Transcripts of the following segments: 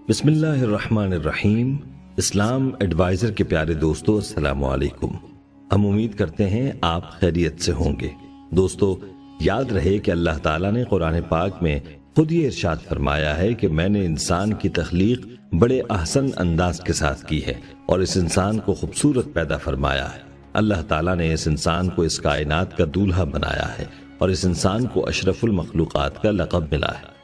بسم اللہ الرحمن الرحیم۔ اسلام ایڈوائزر کے پیارے دوستو، السلام علیکم۔ ہم امید کرتے ہیں آپ خیریت سے ہوں گے۔ دوستو، یاد رہے کہ اللہ تعالیٰ نے قرآن پاک میں خود یہ ارشاد فرمایا ہے کہ میں نے انسان کی تخلیق بڑے احسن انداز کے ساتھ کی ہے اور اس انسان کو خوبصورت پیدا فرمایا ہے۔ اللہ تعالیٰ نے اس انسان کو اس کائنات کا دولہا بنایا ہے اور اس انسان کو اشرف المخلوقات کا لقب ملا ہے۔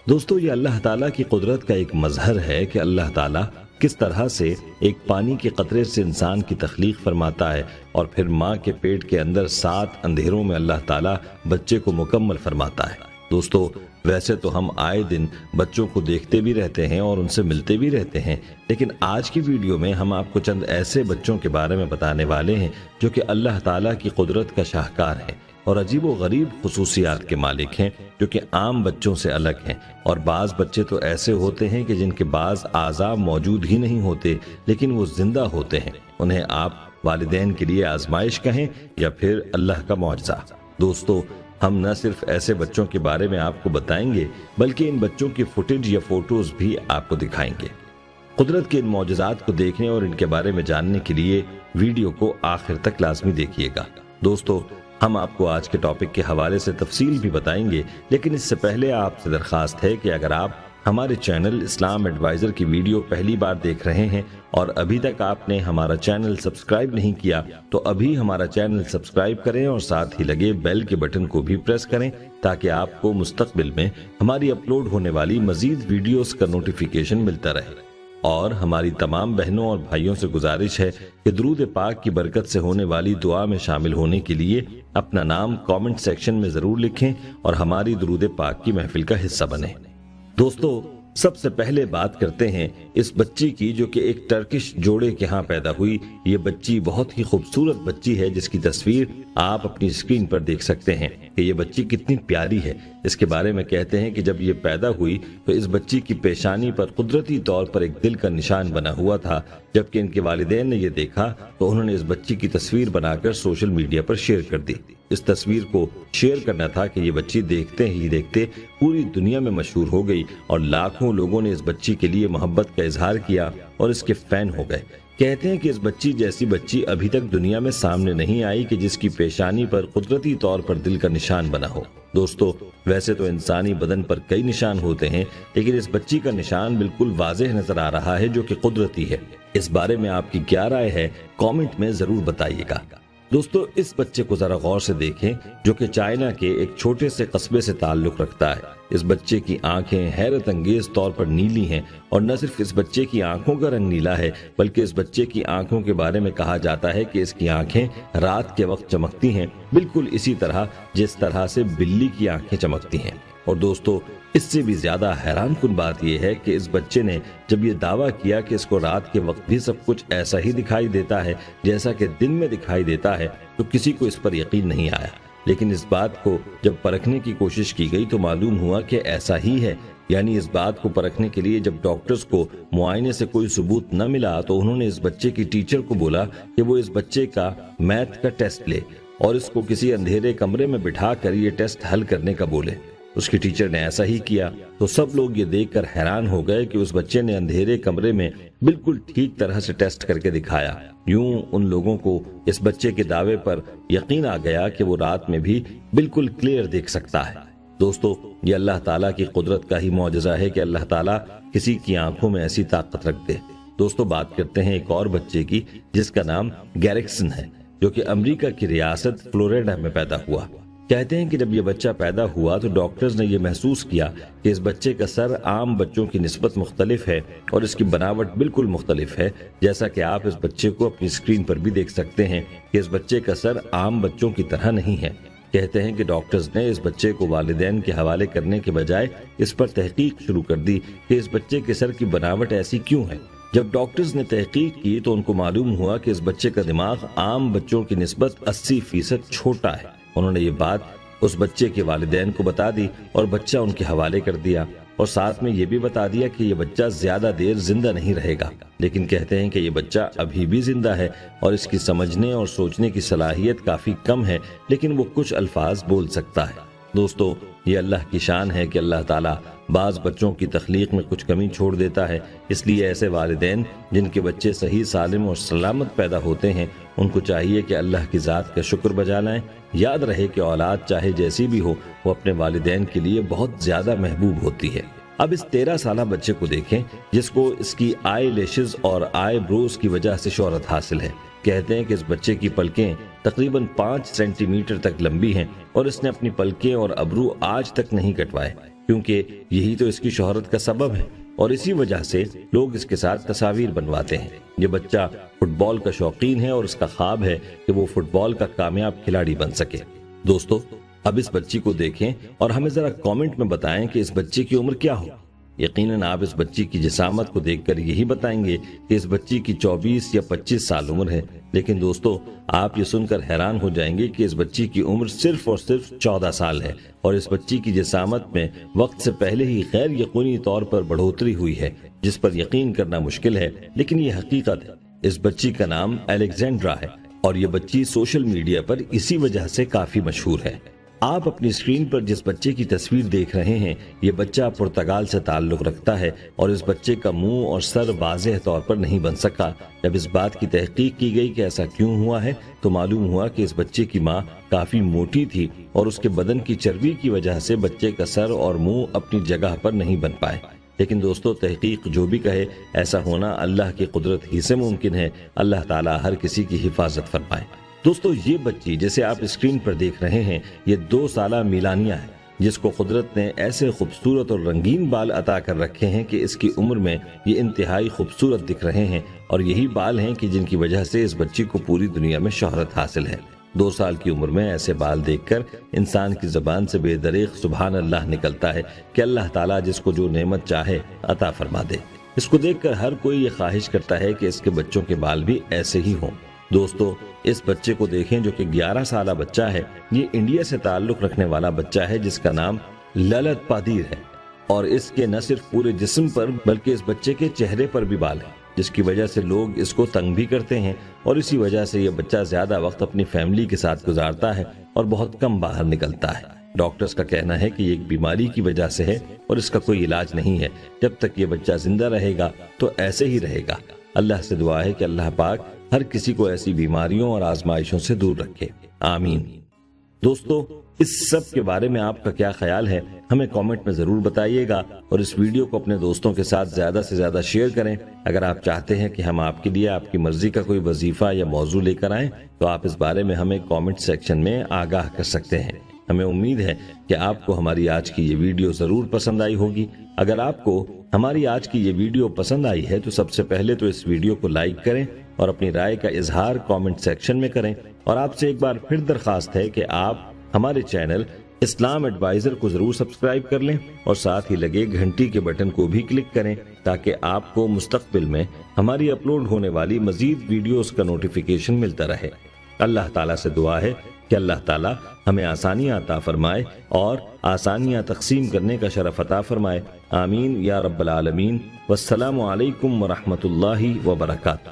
دوستو، یہ اللہ تعالیٰ کی قدرت کا ایک مظہر ہے کہ اللہ تعالیٰ کس طرح سے ایک پانی کے قطرے سے انسان کی تخلیق فرماتا ہے اور پھر ماں کے پیٹ کے اندر 7 اندھیروں میں اللہ تعالیٰ بچے کو مکمل فرماتا ہے۔ دوستو، ویسے تو ہم آئے دن بچوں کو دیکھتے بھی رہتے ہیں اور ان سے ملتے بھی رہتے ہیں، لیکن آج کی ویڈیو میں ہم آپ کو چند ایسے بچوں کے بارے میں بتانے والے ہیں جو کہ اللہ تعالیٰ کی قدرت کا شاہکار ہیں اور عجیب و غریب خصوصیات کے مالک ہیں، جو کہ عام بچوں سے الگ ہیں۔ اور بعض بچے تو ایسے ہوتے ہیں کہ جن کے بعض اعضاء موجود ہی نہیں ہوتے لیکن وہ زندہ ہوتے ہیں۔ انہیں آپ والدین کے لیے آزمائش کہیں یا پھر اللہ کا معجزہ۔ دوستو، ہم نہ صرف ایسے بچوں کے بارے میں آپ کو بتائیں گے بلکہ ان بچوں کی فوٹیج یا فوٹوز بھی آپ کو دکھائیں گے۔ قدرت کے ان معجزات کو دیکھنے اور ان کے بارے میں جاننے کے لیے ویڈیو کو آخر تک لازمی دیکھیے گا۔ دوستو، ہم آپ کو آج کے ٹاپک کے حوالے سے تفصیل بھی بتائیں گے، لیکن اس سے پہلے آپ سے درخواست ہے کہ اگر آپ ہمارے چینل اسلام ایڈوائزر کی ویڈیو پہلی بار دیکھ رہے ہیں اور ابھی تک آپ نے ہمارا چینل سبسکرائب نہیں کیا تو ابھی ہمارا چینل سبسکرائب کریں اور ساتھ ہی لگے بیل کے بٹن کو بھی پریس کریں تاکہ آپ کو مستقبل میں ہماری اپلوڈ ہونے والی مزید ویڈیوز کا نوٹیفیکیشن ملتا رہے۔ اور ہماری تمام بہنوں اور بھائیوں سے گزارش ہے کہ درود پاک کی برکت سے ہونے والی دعا میں شامل ہونے کے لیے اپنا نام کامنٹ سیکشن میں ضرور لکھیں اور ہماری درود پاک کی محفل کا حصہ بنیں۔ دوستو، سب سے پہلے بات کرتے ہیں اس بچی کی جو کہ ایک ٹرکش جوڑے کے ہاں پیدا ہوئی۔ یہ بچی بہت ہی خوبصورت بچی ہے جس کی تصویر آپ اپنی اسکرین پر دیکھ سکتے ہیں کہ یہ بچی کتنی پیاری ہے۔ اس کے بارے میں کہتے ہیں کہ جب یہ پیدا ہوئی تو اس بچی کی پیشانی پر قدرتی طور پر ایک دل کا نشان بنا ہوا تھا۔ جبکہ ان کے والدین نے یہ دیکھا تو انہوں نے اس بچی کی تصویر بنا کر سوشل میڈیا پر شیئر کر دی۔ اس تصویر کو شیئر کرنا تھا کہ یہ بچی دیکھتے ہی دیکھتے پوری دنیا میں مشہور ہو گئی اور لاکھوں لوگوں نے اس بچی کے لیے محبت کا اظہار کیا اور اس کے فین ہو گئے۔ کہتے ہیں کہ اس بچی جیسی بچی ابھی تک دنیا میں سامنے نہیں آئی کہ جس کی پیشانی پر قدرتی طور پر دل کا نشان بنا ہو۔ دوستو، ویسے تو انسانی بدن پر کئی نشان ہوتے ہیں لیکن اس بچی کا نشان بالکل واضح نظر آ رہا ہے جو کہ قدرتی ہے۔ اس بارے میں آپ کی کیا رائے ہے کامنٹ میں ضرور بتائیے گا۔ دوستو، اس بچے کو ذرا غور سے دیکھیں جو کہ چائنا کے ایک چھوٹے سے قصبے سے تعلق رکھتا ہے۔ اس بچے کی آنکھیں حیرت انگیز طور پر نیلی ہیں اور نہ صرف اس بچے کی آنکھوں کا رنگ نیلا ہے بلکہ اس بچے کی آنکھوں کے بارے میں کہا جاتا ہے کہ اس کی آنکھیں رات کے وقت چمکتی ہیں، بالکل اسی طرح جس طرح سے بلی کی آنکھیں چمکتی ہیں۔ اور دوستو، اس سے بھی زیادہ حیران کن بات یہ ہے کہ اس بچے نے جب یہ دعویٰ کیا کہ اس کو رات کے وقت بھی سب کچھ ایسا ہی دکھائی دیتا ہے جیسا کہ دن میں دکھائی دیتا ہے تو کسی کو اس پر یقین نہیں آیا، لیکن اس بات کو جب پرکھنے کی کوشش کی گئی تو معلوم ہوا کہ ایسا ہی ہے۔ یعنی اس بات کو پرکھنے کے لیے جب ڈاکٹرز کو معائنے سے کوئی ثبوت نہ ملا تو انہوں نے اس بچے کی ٹیچر کو بولا کہ وہ اس بچے کا میتھ کا ٹیسٹ لے اور اس کو کسی اندھیرے کمرے میں بٹھا کر یہ ٹیسٹ حل کرنے کا بولے۔ اس کی ٹیچر نے ایسا ہی کیا تو سب لوگ یہ دیکھ کر حیران ہو گئے کہ اس بچے نے اندھیرے کمرے میں بالکل ٹھیک طرح سے ٹیسٹ کر کے دکھایا۔ یوں ان لوگوں کو اس بچے کے دعوے پر یقین آ گیا کہ وہ رات میں بھی بالکل کلیئر دیکھ سکتا ہے۔ دوستو، یہ اللہ تعالیٰ کی قدرت کا ہی معجزہ ہے کہ اللہ تعالیٰ کسی کی آنکھوں میں ایسی طاقت رکھ دے۔ دوستو، بات کرتے ہیں ایک اور بچے کی جس کا نام گیرکسن ہے جو کہ امریکہ کی ریاست فلوریڈا میں پیدا ہوا۔ کہتے ہیں کہ جب یہ بچہ پیدا ہوا تو ڈاکٹرز نے یہ محسوس کیا کہ اس بچے کا سر عام بچوں کی نسبت مختلف ہے اور اس کی بناوٹ بالکل مختلف ہے، جیسا کہ آپ اس بچے کو اپنی اسکرین پر بھی دیکھ سکتے ہیں کہ اس بچے کا سر عام بچوں کی طرح نہیں ہے۔ کہتے ہیں کہ ڈاکٹرز نے اس بچے کو والدین کے حوالے کرنے کے بجائے اس پر تحقیق شروع کر دی کہ اس بچے کے سر کی بناوٹ ایسی کیوں ہے۔ جب ڈاکٹرز نے تحقیق کی تو ان کو معلوم ہوا کہ اس بچے کا دماغ عام بچوں کی نسبت 80% چھوٹا ہے۔ انہوں نے یہ بات اس بچے کے والدین کو بتا دی اور بچہ ان کے حوالے کر دیا اور ساتھ میں یہ بھی بتا دیا کہ یہ بچہ زیادہ دیر زندہ نہیں رہے گا، لیکن کہتے ہیں کہ یہ بچہ ابھی بھی زندہ ہے اور اس کی سمجھنے اور سوچنے کی صلاحیت کافی کم ہے، لیکن وہ کچھ الفاظ بول سکتا ہے۔ دوستو، یہ اللہ کی شان ہے کہ اللہ تعالیٰ بعض بچوں کی تخلیق میں کچھ کمی چھوڑ دیتا ہے، اس لیے ایسے والدین جن کے بچے صحیح سالم اور سلامت پیدا ہوتے ہیں ان کو چاہیے کہ اللہ کی ذات کا شکر بجا لائیں۔ یاد رہے کہ اولاد چاہے جیسی بھی ہو وہ اپنے والدین کے لیے بہت زیادہ محبوب ہوتی ہے۔ اب اس 13 سالہ بچے کو دیکھیں جس کو اس کی آئی لیشز اور آئی بروز کی وجہ سے شہرت حاصل ہے۔ کہتے ہیں کہ اس بچے کی پلکیں تقریباً 5 سینٹی میٹر تک لمبی ہیں اور اس نے اپنی پلکیں اور ابرو آج تک نہیں کٹوائے، کیونکہ یہی تو اس کی شہرت کا سبب ہے اور اسی وجہ سے لوگ اس کے ساتھ تصاویر بنواتے ہیں۔ یہ بچہ فٹ بال کا شوقین ہے اور اس کا خواب ہے کہ وہ فٹ بال کا کامیاب کھلاڑی بن سکے۔ دوستو اب اس بچی کو دیکھیں اور ہمیں ذرا کامنٹ میں بتائیں کہ اس بچے کی عمر کیا ہو۔ یقیناً آپ اس بچی کی جسامت کو دیکھ کر یہی بتائیں گے کہ اس بچی کی 24 یا 25 سال عمر ہے، لیکن دوستو آپ یہ سن کر حیران ہو جائیں گے کہ اس بچی کی عمر صرف اور صرف 14 سال ہے اور اس بچی کی جسامت میں وقت سے پہلے ہی غیر یقینی طور پر بڑھوتری ہوئی ہے جس پر یقین کرنا مشکل ہے، لیکن یہ حقیقت ہے۔ اس بچی کا نام الیگزینڈرا ہے اور یہ بچی سوشل میڈیا پر اسی وجہ سے کافی مشہور ہے۔ آپ اپنی اسکرین پر جس بچے کی تصویر دیکھ رہے ہیں یہ بچہ پرتگال سے تعلق رکھتا ہے اور اس بچے کا منہ اور سر واضح طور پر نہیں بن سکا۔ جب اس بات کی تحقیق کی گئی کہ ایسا کیوں ہوا ہے تو معلوم ہوا کہ اس بچے کی ماں کافی موٹی تھی اور اس کے بدن کی چربی کی وجہ سے بچے کا سر اور منہ اپنی جگہ پر نہیں بن پائے۔ لیکن دوستو تحقیق جو بھی کہے ایسا ہونا اللہ کی قدرت ہی سے ممکن ہے۔ اللہ تعالیٰ ہر کسی کی حفاظت فرمائے۔ دوستو یہ بچی جسے آپ اسکرین پر دیکھ رہے ہیں یہ 2 سالہ میلانیا ہے جس کو قدرت نے ایسے خوبصورت اور رنگین بال عطا کر رکھے ہیں کہ اس کی عمر میں یہ انتہائی خوبصورت دکھ رہے ہیں اور یہی بال ہیں کہ جن کی وجہ سے اس بچی کو پوری دنیا میں شہرت حاصل ہے۔ 2 سال کی عمر میں ایسے بال دیکھ کر انسان کی زبان سے بے دریغ سبحان اللہ نکلتا ہے کہ اللہ تعالیٰ جس کو جو نعمت چاہے عطا فرما دے۔ اس کو دیکھ کر ہر کوئی یہ خواہش کرتا ہے کہ اس کے بچوں کے بال بھی ایسے ہی ہوں۔ دوستو اس بچے کو دیکھیں جو کہ 11 سالہ بچہ ہے۔ یہ انڈیا سے تعلق رکھنے والا بچہ ہے جس کا نام للت پادیر ہے اور اس کے نہ صرف پورے جسم پر بلکہ اس بچے کے چہرے پر بھی بال ہیں جس کی وجہ سے لوگ اس کو تنگ بھی کرتے ہیں اور اسی وجہ سے یہ بچہ زیادہ وقت اپنی فیملی کے ساتھ گزارتا ہے اور بہت کم باہر نکلتا ہے۔ ڈاکٹرز کا کہنا ہے کہ یہ ایک بیماری کی وجہ سے ہے اور اس کا کوئی علاج نہیں ہے۔ جب تک یہ بچہ زندہ رہے گا تو ایسے ہی رہے گا۔ اللہ سے دعا ہے کہ اللہ پاک ہر کسی کو ایسی بیماریوں اور آزمائشوں سے دور رکھے، آمین۔ دوستو اس سب کے بارے میں آپ کا کیا خیال ہے ہمیں کامنٹ میں ضرور بتائیے گا اور اس ویڈیو کو اپنے دوستوں کے ساتھ زیادہ سے زیادہ شیئر کریں۔ اگر آپ چاہتے ہیں کہ ہم آپ کے لیے آپ کی مرضی کا کوئی وظیفہ یا موضوع لے کر آئیں تو آپ اس بارے میں ہمیں کامنٹ سیکشن میں آگاہ کر سکتے ہیں۔ ہمیں امید ہے کہ آپ کو ہماری آج کی یہ ویڈیو ضرور پسند آئی ہوگی۔ اگر آپ کو ہماری آج کی یہ ویڈیو پسند آئی ہے تو سب سے پہلے تو اس ویڈیو کو لائک کریں اور اپنی رائے کا اظہار کامنٹ سیکشن میں کریں، اور آپ سے ایک بار پھر درخواست ہے کہ آپ ہمارے چینل اسلام ایڈوائزر کو ضرور سبسکرائب کر لیں اور ساتھ ہی لگے گھنٹی کے بٹن کو بھی کلک کریں تاکہ آپ کو مستقبل میں ہماری اپلوڈ ہونے والی مزید ویڈیوز کا نوٹیفیکیشن ملتا رہے۔ اللہ تعالیٰ سے دعا ہے کہ اللہ تعالیٰ ہمیں آسانیاں عطا فرمائے اور آسانیاں تقسیم کرنے کا شرف عطا فرمائے، آمین یا رب العالمین۔ والسلام علیکم ورحمۃ اللہ وبرکاتہ۔